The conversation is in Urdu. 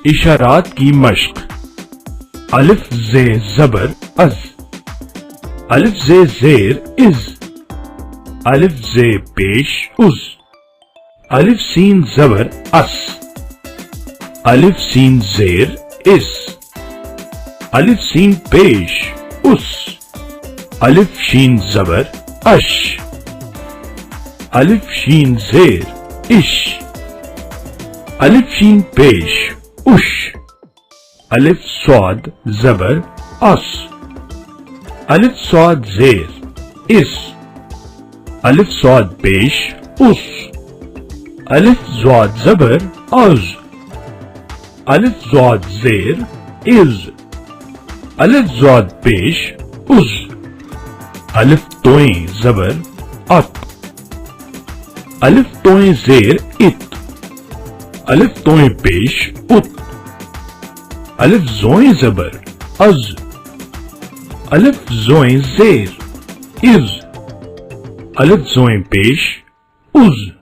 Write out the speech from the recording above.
اشارات کی مشق. الف ز زبر از. الف ز زیر از. الف ز پیش از. الف سین زبر اس. الف سین زیر اس. الف سین پیش اس. الف شین زبر اش. الف شین زیر اش. الف شین پیش اش. الف صاد زبر اس. الف صاد زیر اس. الف صاد پیش اس. الف زاد زبر از. الف زاد زیر از. الف زاد پیش از. الف توئیں زبر ات. الف توئیں زیر ات. الف توئیں پیش ات. الف زوئیں زبر از. الف زوئیں زیر از. الف زوئیں پیش از.